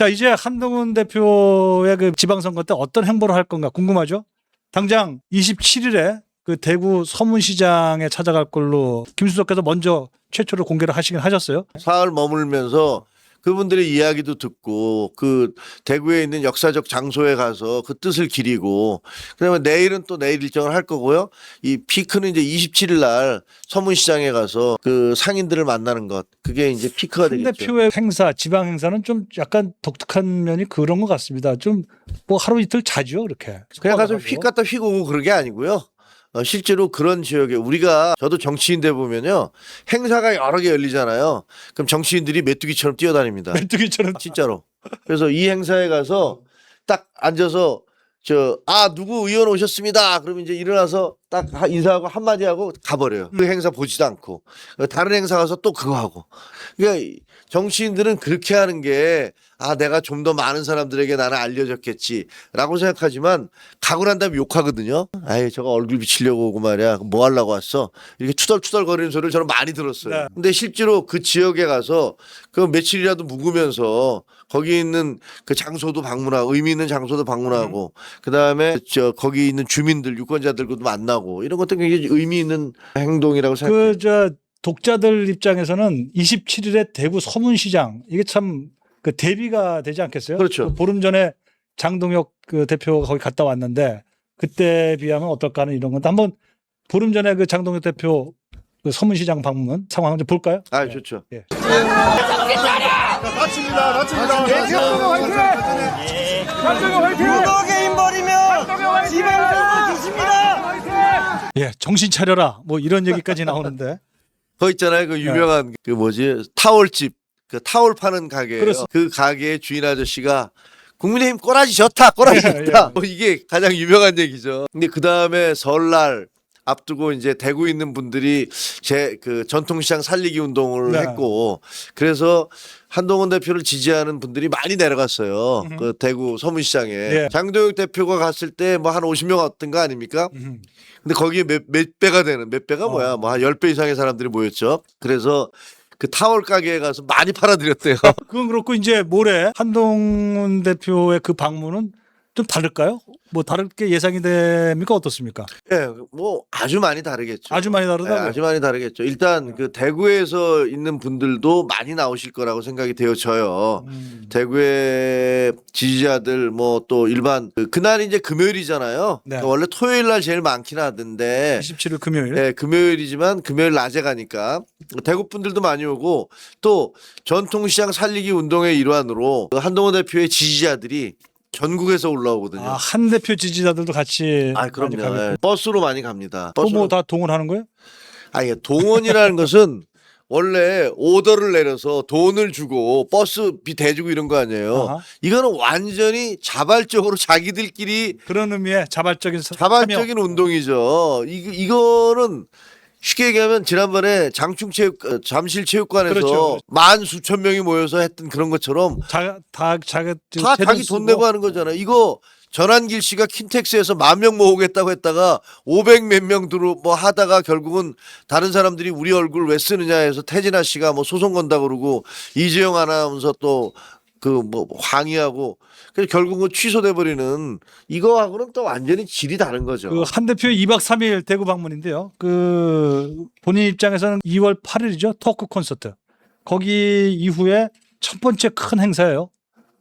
자, 이제 한동훈 대표의 그 지방선거 때 어떤 행보를 할 건가 궁금하죠? 당장 27일에 그 대구 서문시장에 찾아갈 걸로 김수석께서 먼저 최초로 공개를 하시긴 하셨어요. 사흘 머물면서 그분들의 이야기도 듣고 그 대구에 있는 역사적 장소에 가서 그 뜻을 기리고 그다음에 내일은 또 내일 일정을 할 거고요. 이 피크는 이제 27일 날 서문시장에 가서 그 상인들을 만나는 것 그게 이제 피크가 한 되겠죠. 대표의 행사, 지방 행사는 좀 약간 독특한 면이 그런 것 같습니다. 좀 뭐 하루 이틀 자죠, 그렇게. 그냥 가서 휙 갔다 휙 오고 그런 게 아니고요. 실제로 그런 지역에 우리가 저도 정치인들 보면요 행사가 여러 개 열리잖아요. 그럼 정치인들이 메뚜기처럼 뛰어다닙니다. 메뚜기처럼. 진짜로. 그래서 이 행사에 가서 딱 앉아서 누구 의원 오셨습니다. 그러면 이제 일어나서 딱 인사하고 한마디 하고 가버려요. 그 행사 보지도 않고 다른 행사 가서 또 그거 하고. 그러니까 정치인들은 그렇게 하는 게 내가 좀 더 많은 사람들에게 나는 알려졌겠지라고 생각하지만 가고 난 다음에 욕하거든요. 아이 저거 얼굴 비치려고 오고 말이야. 뭐 하려고 왔어. 이렇게 투덜투덜 거리는 소리를 저는 많이 들었어요. 네. 근데 실제로 그 지역에 가서 그 며칠이라도 묵으면서 거기 있는 그 장소도 방문하고 의미 있는 장소도 방문하고 그다음에 거기 있는 주민들 유권자들과도 만나고 이런 것도 굉장히 의미 있는 행동이라고 생각해요. 독자들 입장에서는 27일에 대구 서문시장 이게 참 그 대비가 되지 않겠어요? 그렇죠. 그 보름 전에 장동혁 그 대표가 거기 갔다 왔는데 그때 비하면 어떨까 하는 이런 건데 한번 보름 전에 그 장동혁 대표 그 서문시장 방문 상황 좀 볼까요? 좋죠. 예. 나칩니다. 무더기인 버리면 지방선거 뒤집니다. 예, 정신 차려라. 뭐 이런 얘기까지 나오는데. 거 있잖아요. 그 유명한 그 뭐지 타월집 그 타월 파는 가게예요. 그렇습니다. 그 가게의 주인 아저씨가 국민의힘 꼬라지 좋다. 꼬라지 좋다. 뭐 이게 가장 유명한 얘기죠. 근데 그다음에 설날 앞두고 이제 대구에 있는 분들이 그 전통시장 살리기 운동을 했고 그래서 한동훈 대표를 지지하는 분들이 많이 내려갔어요. 그 대구 서문시장에 장동혁 대표가 갔을 때 뭐 한 50명 왔던 거 아닙니까? 근데 거기에 몇 배가 되는 몇 배가 뭐야 뭐 한 10배 이상의 사람들이 모였죠. 그래서 그 타월 가게에 가서 많이 팔아드렸대요. 그건 그렇고 이제 모레 한동훈 대표의 그 방문은 좀 다를까요? 뭐 다르게 예상이 됩니까? 어떻습니까? 예, 뭐 아주 많이 다르겠죠. 아주 많이 다르다고요? 아주 많이 다르겠죠. 일단 그 대구에서 있는 분들도 많이 나오실 거라고 생각이 되어져요. 대구의 지지자들 뭐 또 일반 그날이 이제 금요일이잖아요. 네. 그러니까 원래 토요일 날 제일 많긴 하던데 27일 금요일. 네, 금요일이지만 금요일 낮에 가니까 대구 분들도 많이 오고 또 전통시장 살리기 운동의 일환으로 한동훈 대표의 지지자들이 전국에서 올라오거든요. 한 대표 지지자들도 같이. 그럼요. 많이 가겠고. 버스로 많이 갑니다. 또 뭐 다 동원하는 거예요? 동원이라는 것은 원래 오더를 내려서 돈을 주고 버스비 대주고 이런 거 아니에요. 아하. 이거는 완전히 자발적으로 자기들끼리 그런 의미의 자발적인 자발적인 운동이죠. 이거는 쉽게 얘기하면 지난번에 잠실체육관에서 그렇죠. 만 수천 명이 모여서 했던 그런 것처럼 다 자기 돈 내고 하는 거잖아요. 이거 전한길 씨가 킨텍스에서 10,000명 모으겠다고 했다가 500 몇 명 뭐 하다가 결국은 다른 사람들이 우리 얼굴 왜 쓰느냐 해서 태진아 씨가 뭐 소송 건다 그러고 이재용 아나운서 또 그 뭐 항의하고 그래서 결국은 취소돼 버리는 이거하고는 또 완전히 질이 다른 거죠. 그 한 대표의 2박 3일 대구 방문인데요. 그 본인 입장에서는 2월 8일이죠. 토크 콘서트. 거기 이후에 첫 번째 큰 행사예요.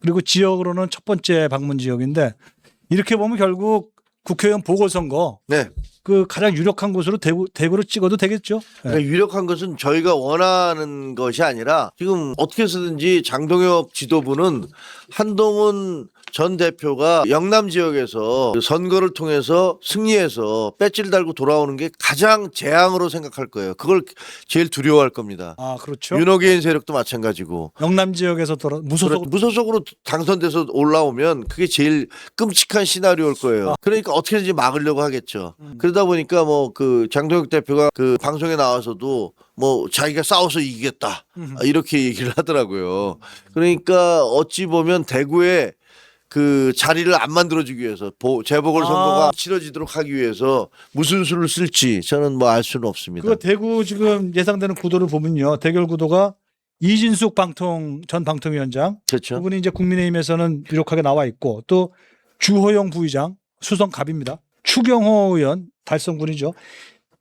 그리고 지역으로는 첫 번째 방문 지역인데 이렇게 보면 결국 국회의원 보궐선거 네. 그 가장 유력한 곳으로 대구로 찍어도 되겠죠. 그러니까 유력한 것은 저희가 원하는 것이 아니라 지금 어떻게 해서든지 장동혁 지도부는 한동훈 전 대표가 영남 지역에서 선거를 통해서 승리해서 배지를 달고 돌아오는 게 가장 재앙으로 생각할 거예요. 그걸 제일 두려워할 겁니다. 그렇죠. 윤호개인 세력도 마찬가지고. 영남 지역에서 무소속으로 당선돼서 올라오면 그게 제일 끔찍한 시나리오일 거예요. 그러니까 어떻게든지 막으려고 하겠죠. 그러다 보니까 뭐 그 장동혁 대표가 그 방송에 나와서도 뭐 자기가 싸워서 이기겠다 이렇게 얘기를 하더라고요. 그러니까 어찌 보면 대구에 그 자리를 안 만들어주기 위해서 재보궐선거가 치러지도록 하기 위해서 무슨 수를 쓸지 저는 뭐 알 수는 없습니다. 그 대구 지금 예상되는 구도를 보면요. 대결 구도가 이진숙 전 방통위원장 그렇죠. 그분이 이제 국민의힘에서는 유력하게 나와 있고 또 주호영 부의장 수성갑입니다. 추경호 의원 달성군이죠.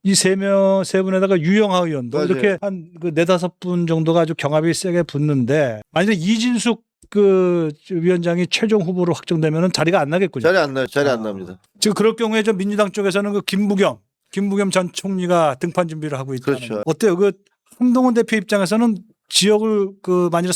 이 세 분에다가 유영하 의원도 맞아요. 이렇게 한 그 4-5분 정도가 아주 경합이 세게 붙는데 만약에 이진숙 그 위원장이 최종 후보로 확정되면 자리가 안 나겠군요. 자리 안 나요. 자리 안 납니다. 지금 그럴 경우에 저 민주당 쪽에서는 그 김부겸 전 총리가 등판 준비를 하고 있다는 그렇죠. 거. 어때요? 그 한동훈 대표 입장에서는 지역을 그 만일에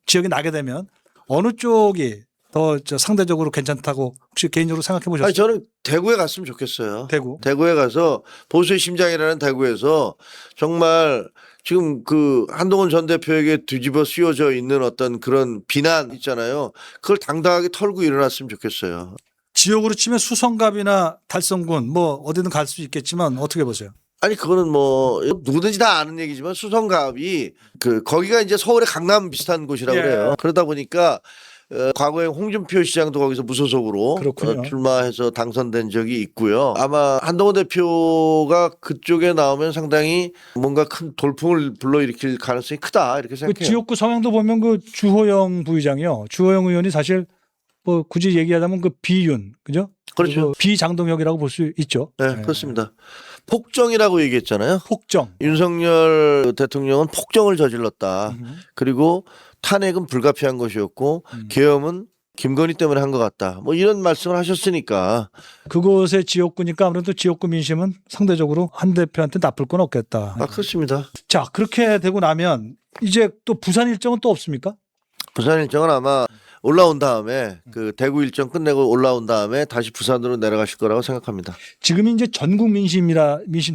지역이 나게 되면 어느 쪽이 더 상대적으로 괜찮다고 혹시 개인적으로 생각해 보셨어요? 아니 저는 대구에 갔으면 좋겠어요. 대구에 가서 보수의 심장이라는 대구에서 정말 지금 그 한동훈 전 대표에게 뒤집어 씌워져 있는 어떤 그런 비난 있잖아요. 그걸 당당하게 털고 일어났으면 좋겠어요. 지역으로 치면 수성갑이나 달성군 뭐 어디든 갈 수 있겠지만 어떻게 보세요? 아니 그거는 뭐 누구든지 다 아는 얘기지만 수성갑이 그 거기가 이제 서울의 강남 비슷한 곳이라고 예. 그래요. 그러다 보니까 과거에 홍준표 시장도 거기서 무소속으로 그렇군요. 출마해서 당선된 적이 있고요. 아마 한동훈 대표가 그쪽에 나오면 상당히 뭔가 큰 돌풍을 불러일으킬 가능성이 크다 이렇게 그 생각해요. 지역구 성향도 보면 그 주호영 부의장이요. 주호영 의원이 사실 뭐 굳이 얘기하자면 그 비윤 그죠? 그렇죠. 그 비장동혁이라고 볼 수 있죠. 네, 그렇습니다. 폭정이라고 얘기했잖아요. 폭정. 윤석열 대통령은 폭정을 저질렀다. 그리고 탄핵은 불가피한 것이었고 계엄은 김건희 때문에 한 것 같다. 뭐 이런 말씀을 하셨으니까. 그곳의 지역구니까 아무래도 지역구 민심은 상대적으로 한 대표한테 나쁠 건 없겠다. 그렇습니다. 자, 그렇게 되고 나면 이제 또 부산 일정은 또 없습니까? 부산 일정은 아마 올라온 다음에 그 대구 일정 끝내고 올라온 다음에 다시 부산으로 내려가실 거라고 생각합니다. 지금이 이제 전국 민심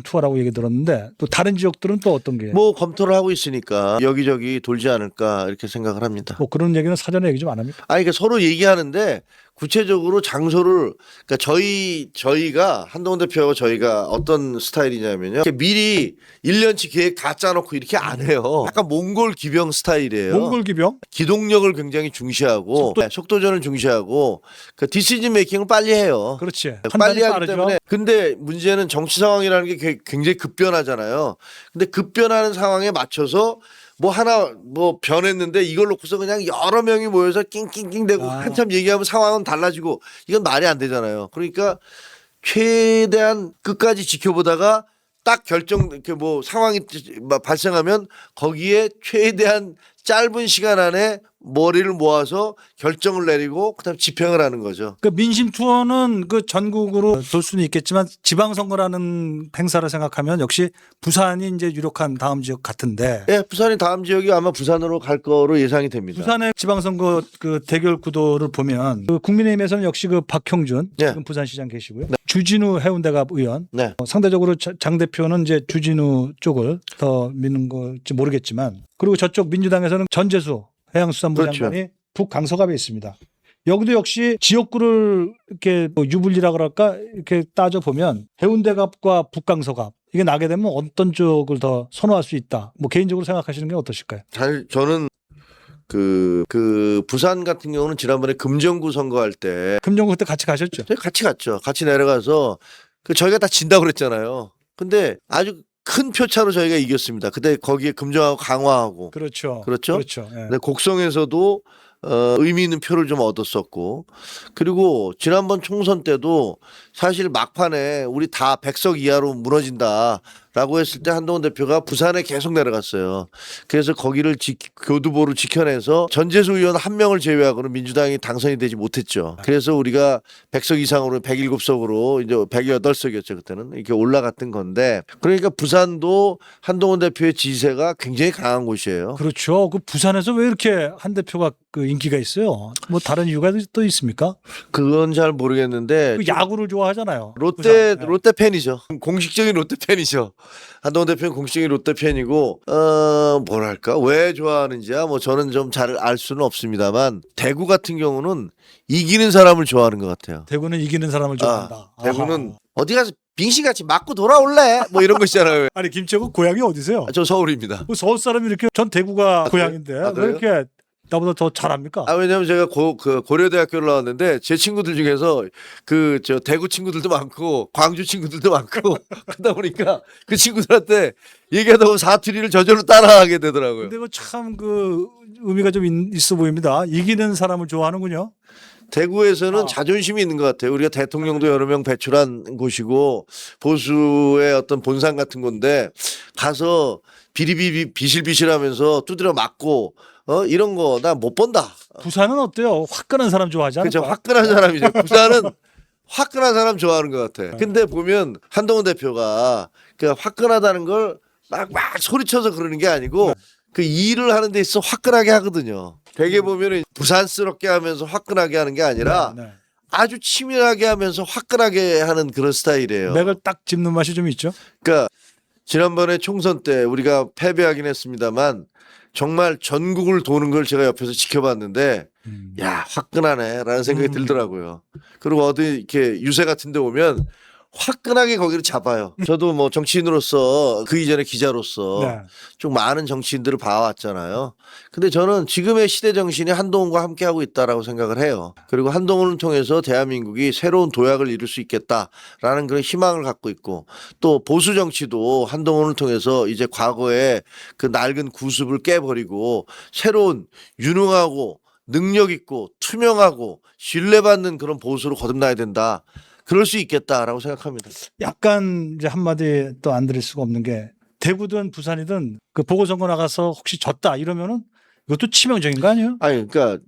투어라고 얘기 들었는데 또 다른 지역들은 또 어떤 게? 뭐 검토를 하고 있으니까 여기저기 돌지 않을까 이렇게 생각을 합니다. 뭐 그런 얘기는 사전에 얘기 좀 안 합니까? 아니 그러니까 서로 얘기하는데 구체적으로 장소를 그러니까 저희가 한동훈 대표하고 저희가 어떤 스타일이냐면요. 이렇게 미리 1년치 계획 다 짜놓고 이렇게 안 해요. 약간 몽골 기병 스타일이에요. 몽골 기병? 기동력을 굉장히 중시하고 속도전을 중시하고 그 디시전 메이킹을 빨리 해요. 그렇지. 빨리 판단이 하기 빠르죠. 때문에 근데 문제는 정치 상황이라는 게 굉장히 급변하잖아요. 근데 급변하는 상황에 맞춰서 뭐 변했는데 이걸 놓고서 그냥 여러 명이 모여서 낑낑낑대고 한참 얘기하면 상황은 달라지고 이건 말이 안 되잖아요. 그러니까 최대한 끝까지 지켜보다가 딱 이렇게 뭐 상황이 발생하면 거기에 최대한 짧은 시간 안에 머리를 모아서 결정을 내리고 그다음 집행을 하는 거죠. 그 민심 투어는 그 전국으로 돌 수는 있겠지만 지방선거라는 행사를 생각하면 역시 부산이 이제 유력한 다음 지역 같은데. 예, 부산이 다음 지역이 아마 부산으로 갈 거로 예상이 됩니다. 부산의 지방선거 그 대결 구도를 보면 그 국민의힘에서는 역시 그 박형준 네. 지금 부산시장 계시고요. 주진우 해운대갑 의원. 네. 상대적으로 장 대표는 이제 주진우 쪽을 더 믿는 걸지 모르겠지만 그리고 저쪽 민주당에서는 전재수 해양수산부 그렇죠. 장관이 북강서갑에 있습니다. 여기도 역시 지역구를 이렇게 뭐 유불리라 그럴까 이렇게 따져 보면 해운대갑과 북강서갑 이게 나게 되면 어떤 쪽을 더 선호할 수 있다. 뭐 개인적으로 생각하시는 게 어떠실까요? 저는 그 부산 같은 경우는 지난번에 금정구 선거할 때 금정구 그때 같이 가셨죠? 저희 같이 갔죠. 같이 내려가서 저희가 다 진다고 그랬잖아요. 근데 아주 큰 표차로 저희가 이겼습니다. 그때 거기에 금정하고 강화하고 그렇죠. 그렇죠? 그렇죠. 예. 근데 곡성에서도 의미 있는 표를 좀 얻었었고 그리고 지난번 총선 때도 사실 막판에 우리 다 100석 이하로 무너진다라고 했을 때 한동훈 대표가 부산에 계속 내려갔어요. 그래서 거기를 교두보로 지켜내서 전재수 의원 한 명을 제외하고는 민주당이 당선이 되지 못했죠. 그래서 우리가 100석 이상으로 107석으로 이제 108석이었죠. 그때는 이렇게 올라갔던 건데 그러니까 부산도 한동훈 대표의 지세가 굉장히 강한 곳이에요. 그렇죠. 그 부산에서 왜 이렇게 한 대표가 그 인기가 있어요? 뭐 다른 이유가 또 있습니까? 그건 잘 모르겠는데 그 야구를 좋아하잖아요. 롯데 부산. 롯데 팬이죠. 공식적인 롯데 팬이죠. 한동훈 대표는 공식적인 롯데 팬이고 뭐랄까 왜 좋아하는지야 뭐 저는 좀 잘 알 수는 없습니다만 대구 같은 경우는 이기는 사람을 좋아하는 것 같아요. 대구는 이기는 사람을 좋아한다. 대구는 아하. 어디 가서 빙시같이 맞고 돌아올래 뭐 이런 거 있잖아요. 아니 김치국 고향이 어디세요? 저 서울입니다. 그 서울 사람이 이렇게 전 대구가 고향인데 왜 그래요? 이렇게 나보다 더 잘합니까? 왜냐면 제가 고려대학교를 나왔는데 제 친구들 중에서 저 대구 친구들도 많고 광주 친구들도 많고 그러다 보니까 그 친구들한테 얘기하다 보면 사투리를 저절로 따라하게 되더라고요. 근데 참 그 의미가 좀 있어 보입니다. 이기는 사람을 좋아하는군요. 대구에서는 자존심이 있는 것 같아요. 우리가 대통령도 여러 명 배출한 곳이고 보수의 어떤 본산 같은 건데 가서 비실비실하면서 두드려 맞고 이런 거 나 못 본다. 부산은 어때요? 화끈한 사람 좋아하지 않을까? 그렇죠. 화끈한 사람이죠. 부산은 화끈한 사람 좋아하는 것 같아. 근데 보면 한동훈 대표가 그 화끈하다는 걸 막 소리쳐서 그러는 게 아니고 그 일을 하는 데 있어 화끈하게 하거든요. 되게 보면은 부산스럽게 하면서 화끈하게 하는 게 아니라 네. 아주 치밀하게 하면서 화끈하게 하는 그런 스타일이에요. 맥을 딱 짚는 맛이 좀 있죠. 그러니까 지난번에 총선 때 우리가 패배하긴 했습니다만 정말 전국을 도는 걸 제가 옆에서 지켜봤는데 야 화끈하네라는 생각이 들더라고요. 그리고 어디 이렇게 유세 같은 데 오면 화끈하게 거기를 잡아요. 저도 뭐 정치인으로서 그 이전에 기자로서 네. 좀 많은 정치인들을 봐왔잖아요. 근데 저는 지금의 시대 정신이 한동훈과 함께하고 있다라고 생각을 해요. 그리고 한동훈을 통해서 대한민국이 새로운 도약을 이룰 수 있겠다라는 그런 희망을 갖고 있고 또 보수 정치도 한동훈을 통해서 이제 과거의 그 낡은 구습을 깨버리고 새로운 유능하고 능력 있고 투명하고 신뢰받는 그런 보수로 거듭나야 된다. 그럴 수 있겠다라고 생각합니다. 약간 이제 한마디 또 안 드릴 수가 없는 게 대구든 부산이든 그 보궐선거 나가서 혹시 졌다 이러면은 이것도 치명적인 거 아니에요? 아니 그러니까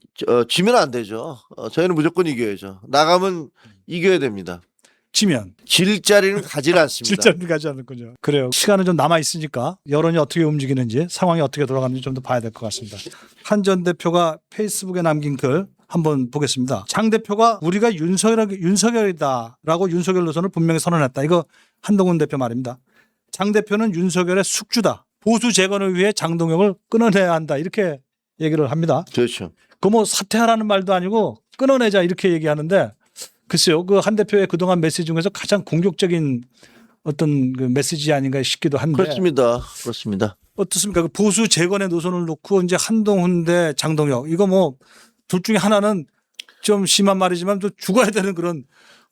지면 안 되죠. 저희는 무조건 이겨야죠. 나가면 이겨야 됩니다. 지면 질 자리는 가지 않습니다. 질자리 가지 않을군요. 그래요. 시간은 좀 남아 있으니까 여론이 어떻게 움직이는지 상황이 어떻게 돌아가는지 좀 더 봐야 될 것 같습니다. 한 전 대표가 페이스북에 남긴 글 한번 보겠습니다. 장 대표가 우리가 윤석열이다라고 윤석열 노선을 분명히 선언했다. 이거 한동훈 대표 말입니다. 장 대표는 윤석열의 숙주다. 보수 재건을 위해 장동혁을 끊어내야 한다. 이렇게 얘기를 합니다. 그렇죠. 그 뭐 사퇴하라는 말도 아니고 끊어내자 이렇게 얘기하는데 글쎄요. 그 한 대표의 그동안 메시지 중에서 가장 공격적인 어떤 그 메시지 아닌가 싶기도 한데. 그렇습니다. 그렇습니다. 어떻습니까? 그 보수 재건의 노선을 놓고 이제 한동훈 대 장동혁 이거 뭐 둘 중에 하나는 좀 심한 말이지만 또 죽어야 되는 그런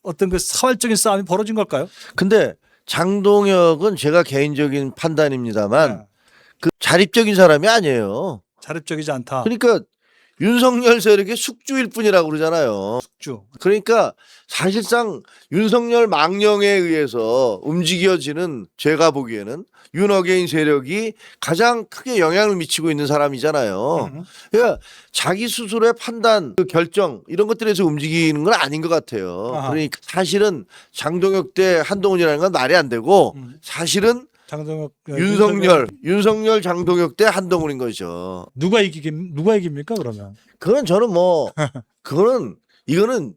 어떤 그 사활적인 싸움이 벌어진 걸까요? 근데 장동혁은 제가 개인적인 판단입니다만 네. 그 자립적인 사람이 아니에요. 자립적이지 않다. 그러니까 윤석열 세력의 숙주일 뿐이라고 그러잖아요. 숙주. 그러니까 사실상 윤석열 망령에 의해서 움직여지는 제가 보기에는 윤어게인 세력이 가장 크게 영향을 미치고 있는 사람이잖아요. 그러니까 자기 스스로의 판단, 그 결정 이런 것들에서 움직이는 건 아닌 것 같아요. 아하. 그러니까 사실은 장동혁 대 한동훈이라는 건 말이 안 되고 사실은 장동혁 윤석열 장동혁 대 한동훈인 거죠. 누가 이깁니까 그러면? 그건 저는 이거는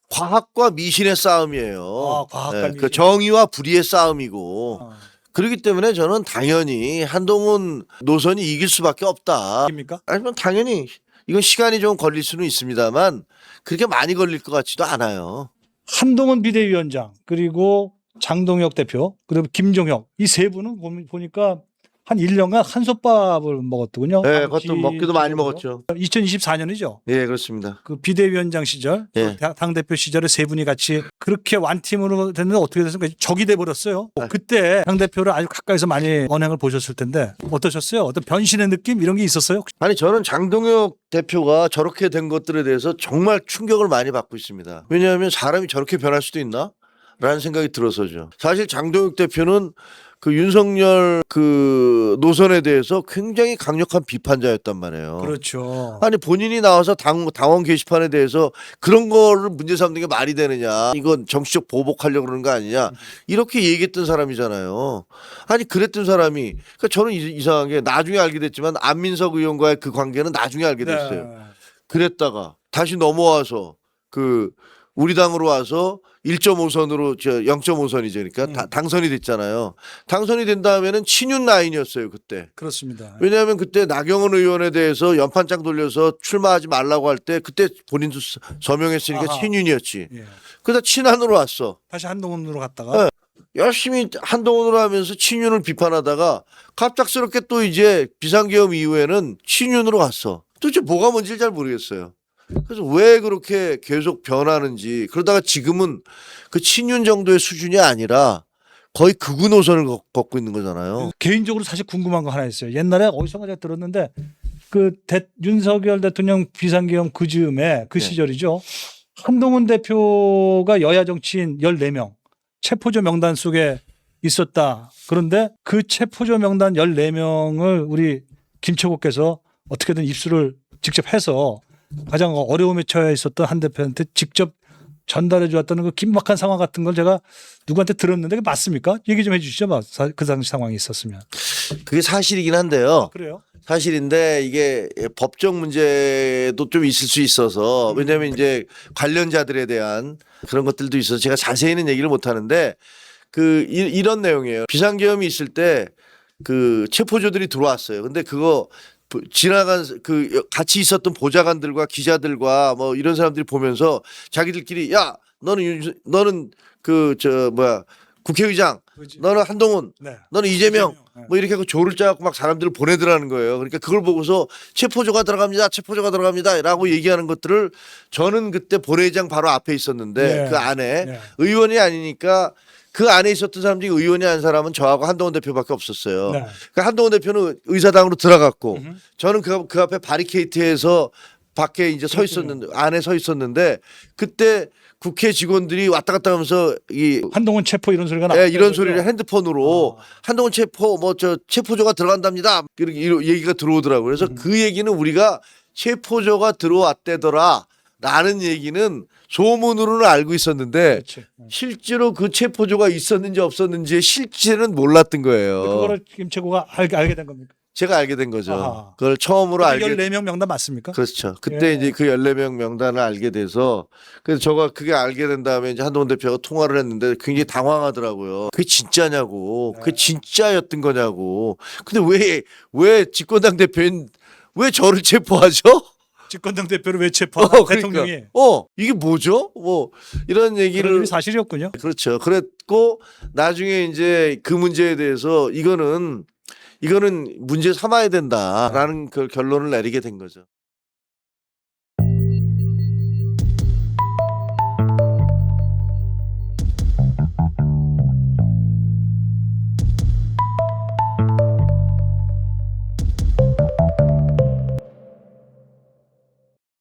과학과 미신의 싸움이에요. 과학과 미신. 그 정의와 불의의 싸움이고 아, 그렇기 때문에 저는 당연히 한동훈 노선이 이길 수밖에 없다. 이깁니까? 아니면 당연히 이건 시간이 좀 걸릴 수는 있습니다만 그렇게 많이 걸릴 것 같지도 않아요. 한동훈 비대위원장 그리고 장동혁 대표 그리고 김종혁 이 세 분은 보니까 한 1년간 한솥밥을 먹었더군요. 네, 그것도 먹기도 많이 먹었죠. 2024년이죠. 예, 그렇습니다. 그 비대위원장 시절, 예. 당대표 시절에 세 분이 같이 그렇게 완팀으로 됐는데 어떻게 됐습니까? 적이 돼버렸어요. 그때 당대표를 아주 가까이서 많이 언행을 보셨을 텐데 어떠셨어요? 어떤 변신의 느낌 이런 게 있었어요? 아니 저는 장동혁 대표가 저렇게 된 것들에 대해서 정말 충격을 많이 받고 있습니다. 왜냐하면 사람이 저렇게 변할 수도 있나? 라는 생각이 들어서죠. 사실 장동혁 대표는 그 윤석열 그 노선에 대해서 굉장히 강력한 비판자였단 말이에요. 그렇죠. 아니 본인이 나와서 당원 게시판에 대해서 그런 거를 문제 삼는 게 말이 되느냐. 이건 정치적 보복하려고 그러는 거 아니냐. 이렇게 얘기했던 사람이잖아요. 아니 그랬던 사람이 그러니까 저는 이상하게 나중에 알게 됐지만 안민석 의원과의 그 관계는 나중에 알게 됐어요. 네. 그랬다가 다시 넘어와서 그 우리 당으로 와서 1.5선으로 0.5선이죠. 그러니까 당선이 됐잖아요. 당선이 된 다음에는 친윤 라인이었어요. 그때. 그렇습니다. 왜냐하면 그때 나경원 의원에 대해서 연판장 돌려서 출마하지 말라고 할 때 그때 본인도 서명했으니까 아하. 친윤이었지. 예. 그러다 친한으로 왔어. 다시 한동훈으로 갔다가 네. 열심히 한동훈으로 하면서 친윤을 비판하다가 갑작스럽게 또 이제 비상계엄 이후에는 친윤으로 갔어. 도대체 뭐가 뭔지 잘 모르겠어요. 그래서 왜 그렇게 계속 변하는지, 그러다가 지금은 그 친윤 정도의 수준이 아니라 거의 극우 노선을 걷고 있는 거잖아요. 개인적으로 사실 궁금한 거 하나 있어요. 옛날에 어디선가 제가 들었는데 그 윤석열 대통령 비상계엄 그 즈음에 그 네. 시절이죠. 한동훈 대표가 여야 정치인 14명 체포조 명단 속에 있었다. 그런데 그 체포조 명단 14명을 우리 김철국께서 어떻게든 입수를 직접 해서 가장 어려움에 처해 있었던 한 대표한테 직접 전달해 주었다는 그 긴박한 상황 같은 걸 제가 누구한테 들었는데 그게 맞습니까? 얘기 좀 해 주시죠. 그 당시 상황이 있었으면. 그게 사실이긴 한데요. 그래요? 사실인데 이게 법적 문제도 좀 있을 수 있어서, 왜냐하면 이제 관련자들에 대한 그런 것들도 있어서 제가 자세히는 얘기를 못 하는데 이런 내용이에요. 비상계엄이 있을 때 그 체포조들이 들어왔어요. 근데 그거 지나간 그 같이 있었던 보좌관들과 기자들과 뭐 이런 사람들이 보면서 자기들끼리 야 너는 그 국회의장, 그렇지. 너는 한동훈, 네. 너는 이재명 네. 뭐 이렇게 하고 조를 짜고 막 사람들을 보내더라는 거예요. 그러니까 그걸 보고서 체포조가 들어갑니다라고 얘기하는 것들을 저는 그때 본회의장 바로 앞에 있었는데 네. 그 안에 네. 의원이 아니니까 그 안에 있었던 사람 중에 의원이 한 사람은 저하고 한동훈 대표밖에 없었어요. 네. 그러니까 한동훈 대표는 의사당으로 들어갔고 음흠. 저는 그 앞에 바리케이트에서 밖에 이제 서 있었는데, 안에 서 있었는데 그때 국회 직원들이 왔다 갔다 하면서 한동훈 체포 이런 소리가 나왔죠. 이런 소리를 핸드폰으로 한동훈 체포조가 들어간답니다. 이렇게 얘기가 들어오더라고요. 그래서 그 얘기는 우리가 체포조가 들어왔대더라 라는 얘기는 소문으로는 알고 있었는데 그렇지. 실제로 그 체포조가 있었는지 없었는지의 실체는 몰랐던 거예요. 그거를 김채구가 알게 된 겁니까? 제가 알게 된 거죠. 아하. 그걸 처음으로 알게 14명 명단 맞습니까? 그렇죠. 그때 예. 이제 그 14명 명단을 알게 돼서, 그래서 저가 그게 알게 된 다음에 이제 한동훈 대표가 통화를 했는데 굉장히 당황하더라고요. 그게 진짜냐고. 그게 진짜였던 거냐고. 근데 왜 집권당 대표인 왜 저를 체포하죠? 집권당 대표를 왜 체포하나 대통령이. 그러니까. 이게 뭐죠? 뭐 이런 그런 얘기를 일이 사실이었군요. 그렇죠. 그랬고 나중에 이제 그 문제에 대해서 이거는 문제 삼아야 된다라는 그 결론을 내리게 된 거죠.